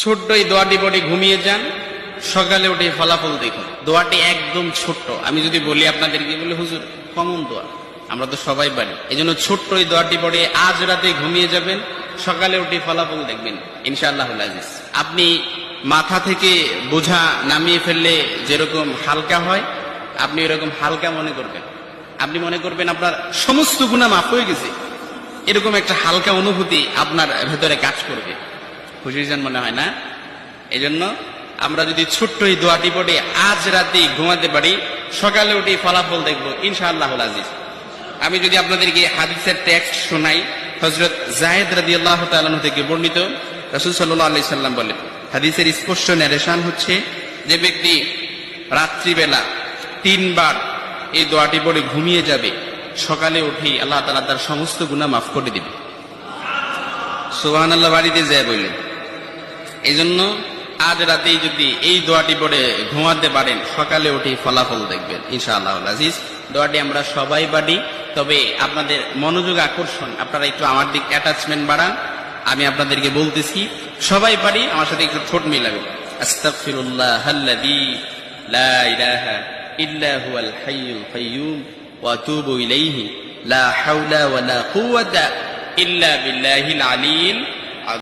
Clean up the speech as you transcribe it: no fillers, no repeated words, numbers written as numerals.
ছোট্ট এই দোয়াটি পড়ে ঘুমিয়ে যান, সকালে উঠে ফলাফল দেখুন। দোয়াটি একদম ছোট্ট। আমি যদি বলি আপনাদেরকে, বলে হুজুর কমন দোয়া, আমরা তো সবাই পারি। এই জন্য ছোট্ট এই দোয়াটি পড়ে আজ রাতে ঘুমিয়ে যাবেন, সকালে উঠে ফলাফল দেখবেন ইনশাআল্লাহুল আজিজ। আপনি মাথা থেকে বোঝা নামিয়ে ফেললে যেরকম হালকা হয়, আপনি এরকম হালকা মনে করবেন। আপনি মনে করবেন আপনার সমস্ত গুনাহ মাফ হয়ে গেছে, এরকম একটা হালকা অনুভূতি আপনার ভেতরে কাজ করবে। খুশির জন মনে হয় না? এই জন্য আমরা যদি ছোট্ট এই দোয়াটি পড়ে আজ রাতে ঘুমাতে পারি, সকালে উঠে ফলাফল দেখবো ইনশাআল্লাহুল আজিজ। আমি যদি আপনাদেরকে হাদিসের টেক্সট শোনাই, হযরত যায়েদ রাদিয়াল্লাহু তাআলা আনহু থেকে বর্ণিত, রাসূল সাল্লাল্লাহু আলাইহি সাল্লাম বলেন, হাদিসের স্পষ্ট ন্যারেশন হচ্ছে, যে ব্যক্তি রাত্রিবেলা 3 বার এই দোয়াটি পড়ে ঘুমিয়ে যাবে, সকালে উঠে আল্লাহ তাআলা তার সমস্ত গুনাহ মাফ করে দিবে। সুবহানাল্লাহ বাড়িতে যায় বললেন। এই জন্য আজ রাতেই যদি এই দোয়াটি পড়ে ঘুমাতে পারেন, সকালে উঠে ফলাফল দেখবেন ইনশাআল্লাহুল আজিজ। দোয়াটি আমরা সবাই পারি, তবে আপনাদের মনোযোগ আকর্ষণ, আপনারা একটু আমার দিক অ্যাটাচমেন্ট বাড়ান। আমি আপনাদেরকে বলতেছি, সবাই পারি, আমার সাথে একটু ঠোঁট মিলাবেন। আস্তাগফিরুল্লাহাল্লাযী লা ইলাহা ইল্লা হুয়াল হাইয়ুল কাইয়্যুম ওয়া আতুবু ইলাইহি লা হাওলা ওয়ালা কুওয়াতা ইল্লা বিল্লাহিল আলিয়্যিল